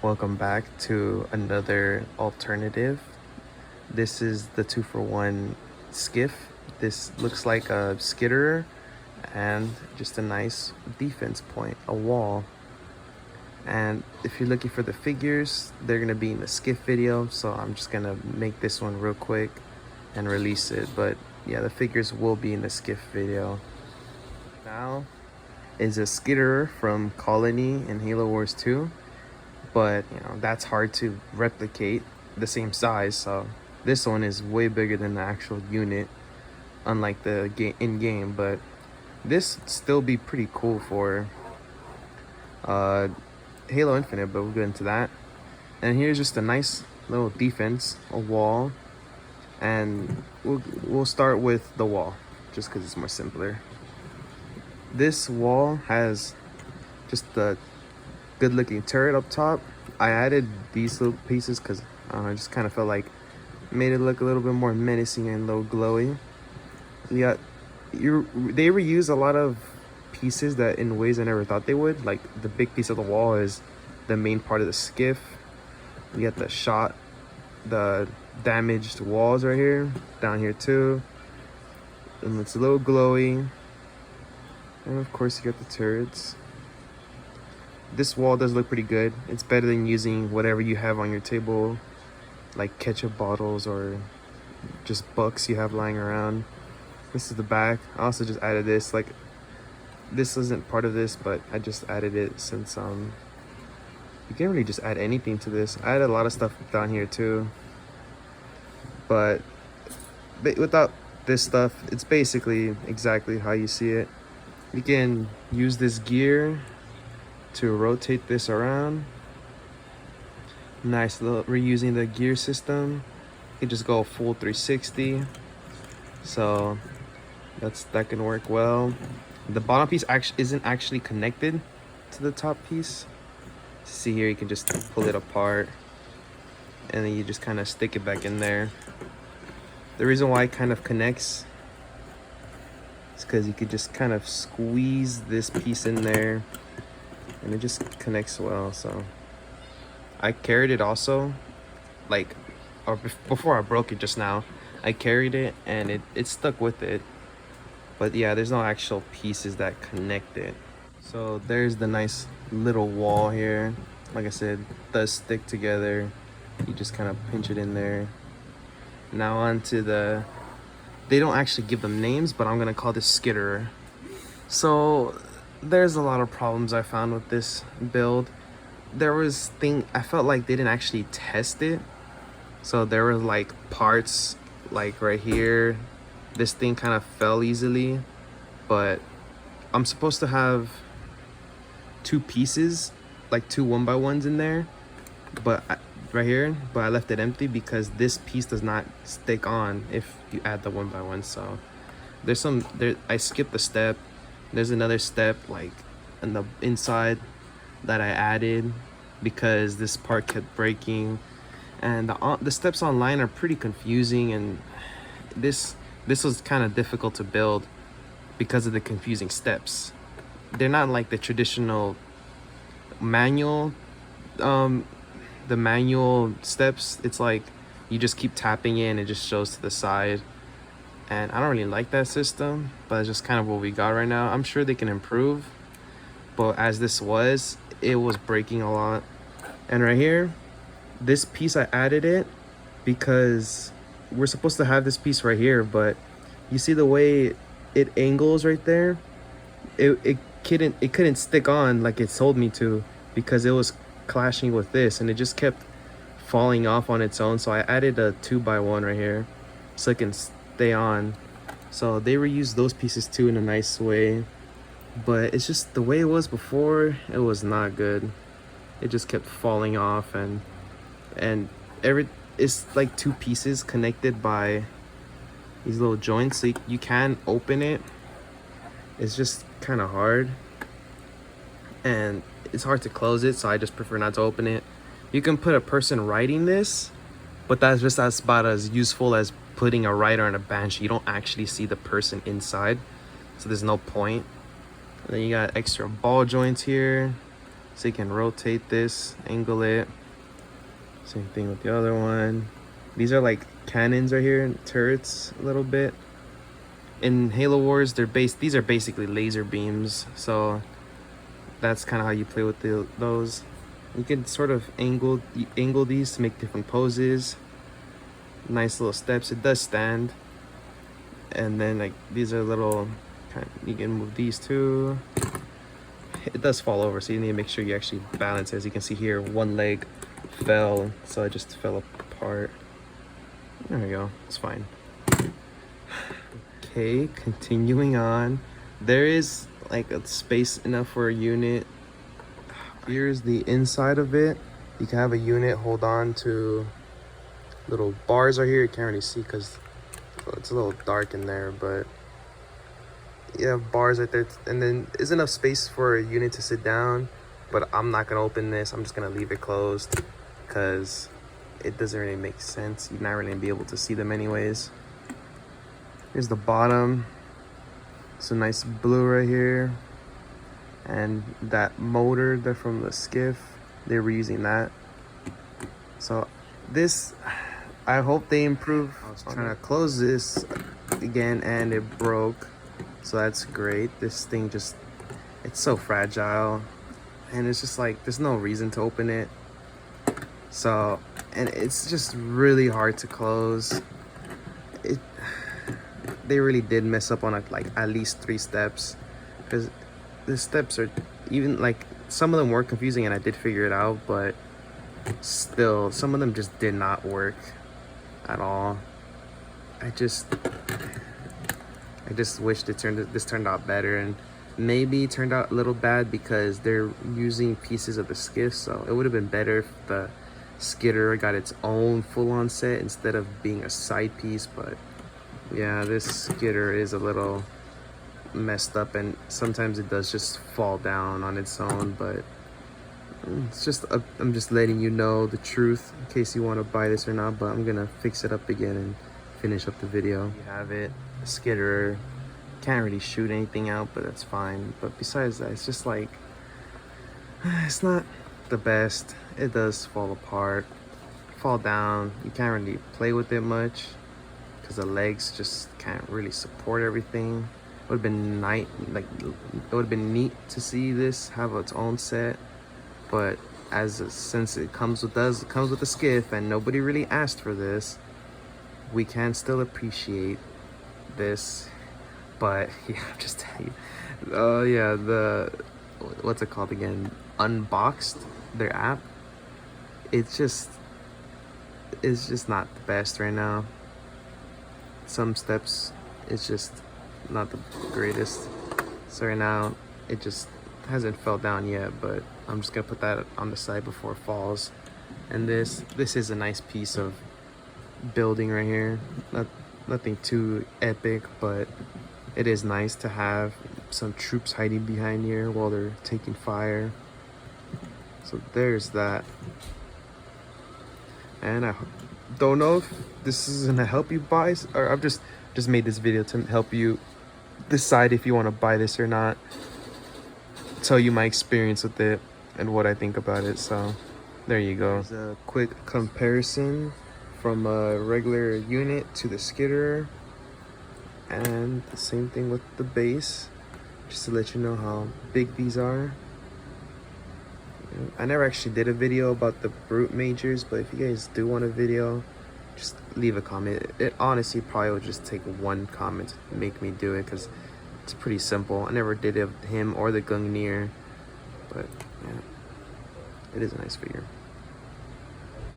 Welcome back to another alternative. This is the 2-for-1 Skiff. This looks like a Skitterer and just a nice defense point, a wall. And if you're looking for the figures, they're gonna be in the Skiff video, so I'm just gonna make this one real quick and release it. But yeah, the figures will be in the Skiff video. Now is a Skitterer from Colony in Halo Wars 2. But that's hard to replicate the same size, so this one is way bigger than the actual unit, unlike the in-game. But this still be pretty cool for Halo Infinite, but we'll get into that. And here's just a nice little defense, a wall, and we'll start with the wall just because it's more simpler. This wall has just the good looking turret up top. I added these little pieces because I just kind of felt like it made it look a little bit more menacing and a little glowy. Yeah, they reuse a lot of pieces that in ways I never thought they would. Like the big piece of the wall is the main part of the skiff. We got the damaged walls right here, down here too, and it's a little glowy. And of course you got the turrets. This wall does look pretty good. It's better than using whatever you have on your table, like ketchup bottles or just books you have lying around. This is the back. I also just added this. Like, this isn't part of this, but I just added it since you can't really just add anything to this. I added a lot of stuff down here too, but without this stuff, it's basically exactly how you see it. You can use this gear to rotate this around. Nice little reusing the gear system. You can just go full 360, so that can work well. The bottom piece isn't actually connected to the top piece. See here, you can just pull it apart and then you just kind of stick it back in there. The reason why it kind of connects is because you could just kind of squeeze this piece in there and it just connects well. So I carried it also, like, or before I broke it just now, I carried it and it stuck with it. But yeah, there's no actual pieces that connect it. So there's the nice little wall here. Like I said, it does stick together. You just kind of pinch it in there. Now onto they don't actually give them names, but I'm gonna call this Skitterer. So there's a lot of problems I found with this build. I felt like they didn't actually test it. So there were like parts like right here. This thing kind of fell easily, but I'm supposed to have two pieces, like two 1x1s in there, but right here, but I left it empty because this piece does not stick on if you add the 1x1. So I skipped a step. There's another step like in the inside that I added because this part kept breaking, and the steps online are pretty confusing, and this was kind of difficult to build because of the confusing steps. They're not like the traditional manual the manual steps. It's like you just keep tapping it and it just shows to the side, and I don't really like that system, but it's just kind of what we got right now. I'm sure they can improve, but as this was, it was breaking a lot. And right here, this piece, I added it because we're supposed to have this piece right here, but you see the way it angles right there, it couldn't stick on like it told me to because it was clashing with this, and it just kept falling off on its own. So I added a 2x1 right here so it can stay on. So they reused those pieces too in a nice way, but it's just the way it was before, it was not good. It just kept falling off, and it's like two pieces connected by these little joints, so you can open it. It's just kind of hard, and it's hard to close it, so I just prefer not to open it. You can put a person riding this, but that's about as useful as putting a rider on a bench. You don't actually see the person inside, so there's no point. And then you got extra ball joints here, So you can rotate this, angle it. Same thing with the other one. These are like cannons right here, turrets a little bit. In Halo Wars, these are basically laser beams. So that's kind of how you play with those. You can sort of angle these to make different poses. Nice little steps. It does stand. And then like these are little you can move these too. It does fall over, so you need to make sure you actually balance it. As you can see here, one leg fell, so it just fell apart. There we go, it's fine. Okay, continuing on. There is like a space enough for a unit. Here's the inside of it. You can have a unit hold on to little bars right here. You can't really see because it's a little dark in there, but you have bars right there, and then there's enough space for a unit to sit down. But I'm not gonna open this. I'm just gonna leave it closed because it doesn't really make sense. You're not really gonna be able to see them anyways. Here's the bottom. It's a nice blue right here, and that motor there from the Skiff, they were using that. So this, I hope they improve. I was trying to close this again and it broke. So that's great. This thing just, it's so fragile, and it's just like there's no reason to open it. So, and it's just really hard to close. They really did mess up on like at least 3 steps, because the steps are even like, some of them were confusing and I did figure it out, but still some of them just did not work at all. I just wished this turned out better, and maybe turned out a little bad because they're using pieces of the Skiff. So it would have been better if the Skitterer got its own full-on set instead of being a side piece. But yeah, this Skitterer is a little messed up, and sometimes it does just fall down on its own. But it's just I'm just letting you know the truth in case you want to buy this or not. But I'm gonna fix it up again and finish up the video. You have it. Skitterer can't really shoot anything out, but that's fine. But besides that, it's just like, it's not the best. It does fall apart, fall down. You can't really play with it much because the legs just can't really support everything. It would have been it would have been neat to see this have its own set, but since it comes with the Skiff and nobody really asked for this, we can still appreciate this. But yeah, I'm just telling you, yeah, what's it called again, Unboxed, their app, it's just not the best right now. Some steps, it's just not the greatest. So right now it just hasn't fell down yet, but I'm just gonna put that on the side before it falls. And this is a nice piece of building right here. Nothing too epic, but it is nice to have some troops hiding behind here while they're taking fire. So there's that. And I don't know if this is gonna help you buy, or I've just made this video to help you decide if you want to buy this or not, tell you my experience with it and what I think about it. So there you go. There's a quick comparison from a regular unit to the Skitterer, and the same thing with the base, just to let you know how big these are. I never actually did a video about the brute majors, but if you guys do want a video, just leave a comment. It honestly probably would just take one comment to make me do it, because it's pretty simple. I never did him or the Gungnir, but yeah, it is a nice figure.